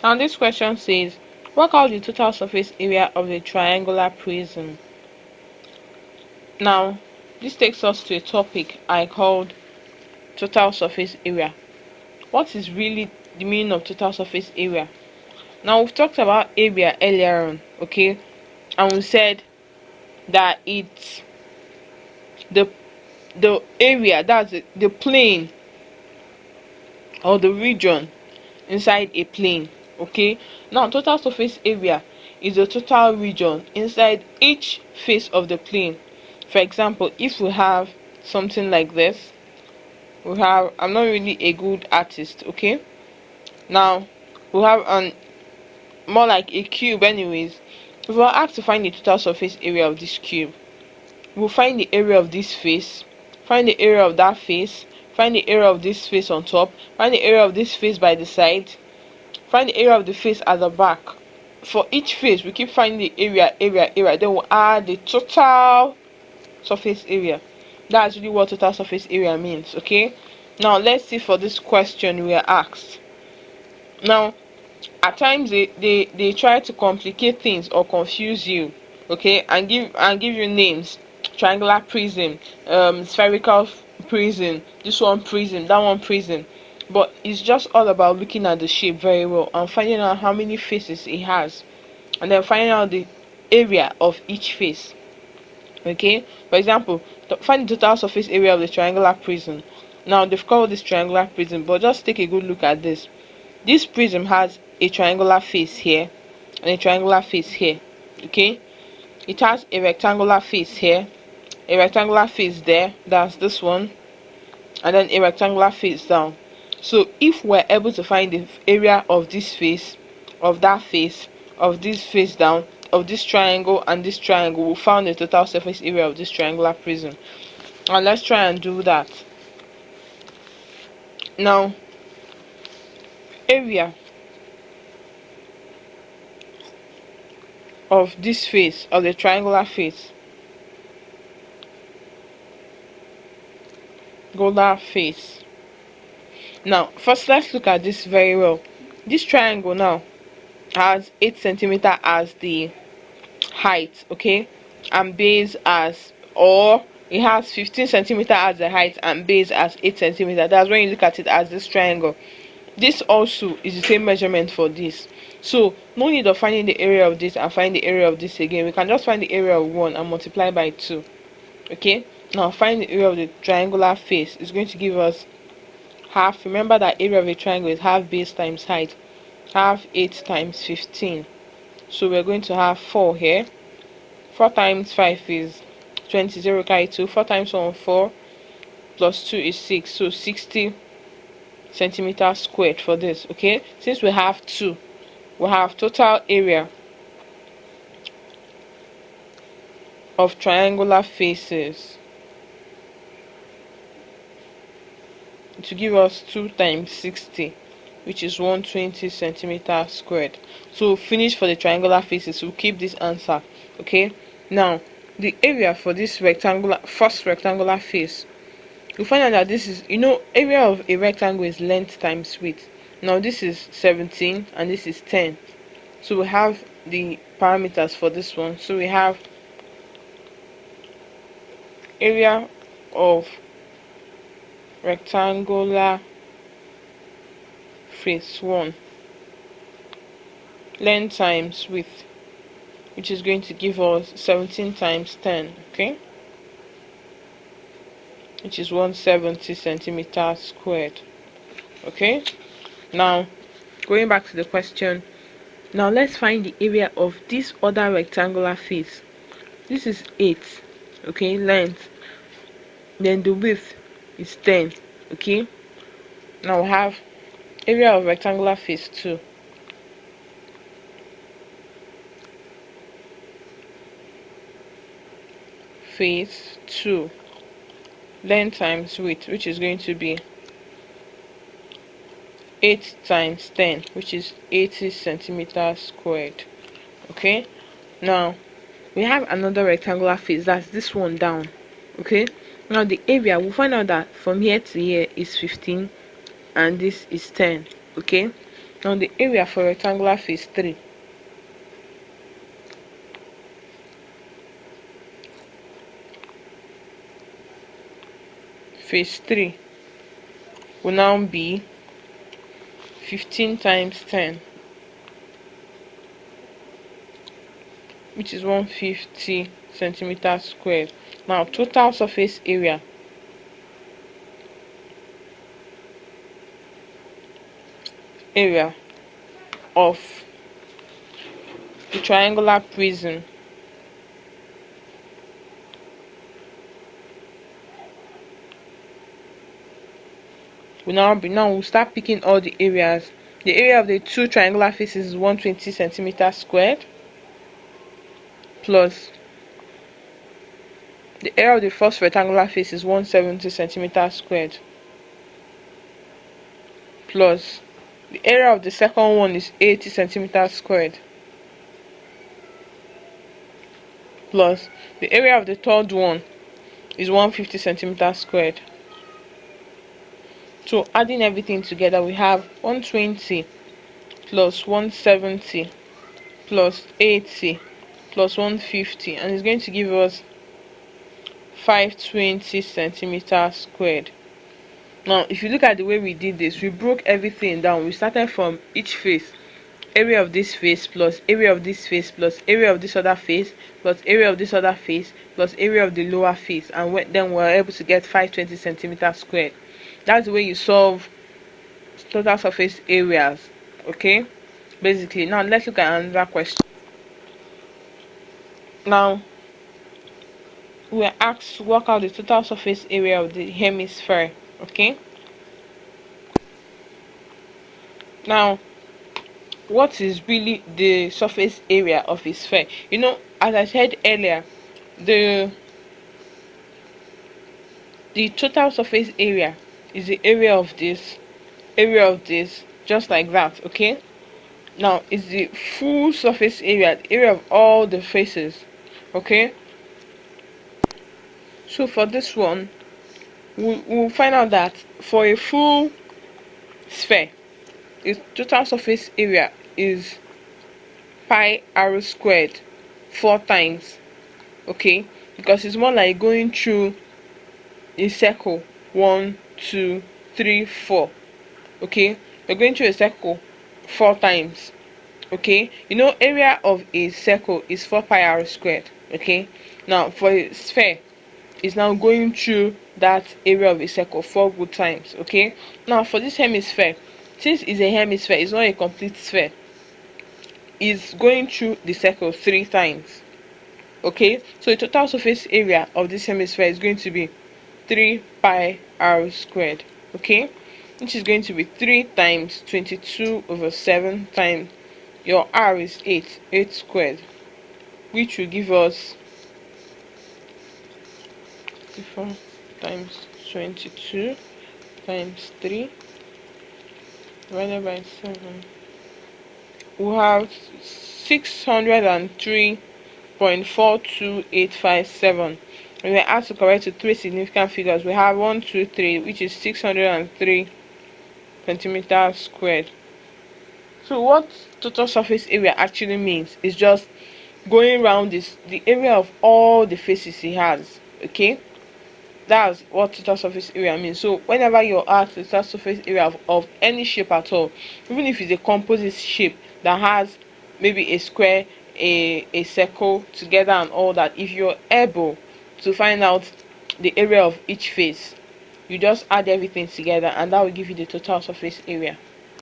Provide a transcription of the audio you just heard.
Now this question says, work out the total surface area of a triangular prism. Now this takes us to a topic I called total surface area. What is really the meaning of total surface area? Now we've talked about area earlier on, okay, and we said that it's the area, that's the plane or the region inside a plane. Okay, now total surface area is the total region inside each face of the plane. For example, if we have something like this, we have, I'm not really a good artist, okay, now we have an more like a cube anyways. If we're asked to find the total surface area of this cube, we'll find the area of this face, find the area of that face, find the area of this face on top, find the area of this face by the side, find the area of the face at the back. For each face we keep finding the area, then we'll add the total surface area. That's really what total surface area means. Okay, now let's see for this question we are asked. Now at times they try to complicate things or confuse you, okay, and give you names: triangular prism, spherical prism, this one prism, that one prism. But it's just all about looking at the shape very well and finding out how many faces it has, and then finding out the area of each face. Okay, for example, find the total surface area of the triangular prism. Now they've called this triangular prism, but just take a good look at this. This prism has a triangular face here and a triangular face here. Okay, it has a rectangular face here, a rectangular face there, that's this one, and then a rectangular face down. So if we're able to find the area of this face, of that face, of this face down, of this triangle and this triangle, we found the total surface area of this triangular prism. Now let's try and do that. Now area of this face, of the triangular face, face. Now first let's look at this very well. This triangle now has 8 centimeter as the height, okay, and base as, or it has 15 centimeter as the height and base as 8 centimeter. That's when you look at it as this triangle. This also is the same measurement for this, so no need of finding the area of this and find the area of this again. We can just find the area of one and multiply by 2. Okay, now find the area of the triangular face. It's going to give us half. Remember that area of a triangle is half base times height. Half 8 times 15, so we're going to have 4 here. 4 times 5 is 20, 0 carry 2, 4 times 1 4, plus 2 is 6, so 60 centimeters squared for this. Okay, since we have 2, we have total area of triangular faces to give us 2 times 60, which is 120 centimeters squared. So finish for the triangular faces. We'll keep this answer. Okay, now the area for this first rectangular face, you find out that this is, area of a rectangle is length times width. Now this is 17 and this is 10, so we have the parameters for this one. So we have area of rectangular face 1, length times width, which is going to give us 17 times 10, okay, which is 170 centimeters squared. Okay, now going back to the question, now let's find the area of this other rectangular face. This is 8, okay, length, then the width is 10. Okay, now we have area of rectangular face 2. Face 2, length times width, which is going to be 8 times 10, which is 80 centimeters squared. Okay, now we have another rectangular face, that's this one down. Okay, now the area, we'll find out that from here to here is 15 and this is 10. Okay, Now the area for rectangular face 3. Face 3 will now be 15 times 10, which is 150 centimeters squared. Now total surface area of the triangular prism we'll start picking all the areas. The area of the two triangular faces is 120 centimeters squared, plus the area of the first rectangular face is 170 centimeters squared, plus the area of the second one is 80 centimeters squared, plus the area of the third one is 150 centimeters squared. So adding everything together, we have 120 plus 170 plus 80 plus 150, and it's going to give us 520 centimeters squared. Now if you look at the way we did this, we broke everything down. We started from each face, area of this face plus area of this face plus area of this other face plus area of this other face plus area of the lower face, and then we're able to get 520 centimeters squared. That's the way you solve total surface areas, okay? Basically, now let's look at another question. Now we are asked to work out the total surface area of the hemisphere, okay? Now, what is really the surface area of a sphere? You know, as I said earlier, the total surface area is the area of this, just like that, okay? Now it's the full surface area, the area of all the faces, okay? So for this one, we'll find out that for a full sphere, its total surface area is pi r squared 4 times, okay? Because it's more like going through a circle, 1 2 3 4, okay? We're going through a circle 4 times, okay? You know, area of a circle is 4 pi r squared, okay? Now for a sphere, it's now going through that area of a circle 4 good times, okay? Now for this hemisphere, since it's a hemisphere, it's not a complete sphere, it's going through the circle 3 times, okay? So the total surface area of this hemisphere is going to be 3 pi r squared, okay? Which is going to be 3 times 22 over 7 times your r is 8 squared, which will give us 4 times 22 times 3 divided by 7. We have 603.42857. We were asked to correct to 3 significant figures. We have 1 2 3, which is 603 centimeters squared. So what total surface area actually means is just going around the area of all the faces he has, okay? That's what total surface area means. So whenever you're asked the total surface area of any shape at all, even if it's a composite shape that has maybe a square, a circle together and all that, if you're able to find out the area of each face, you just add everything together and that will give you the total surface area.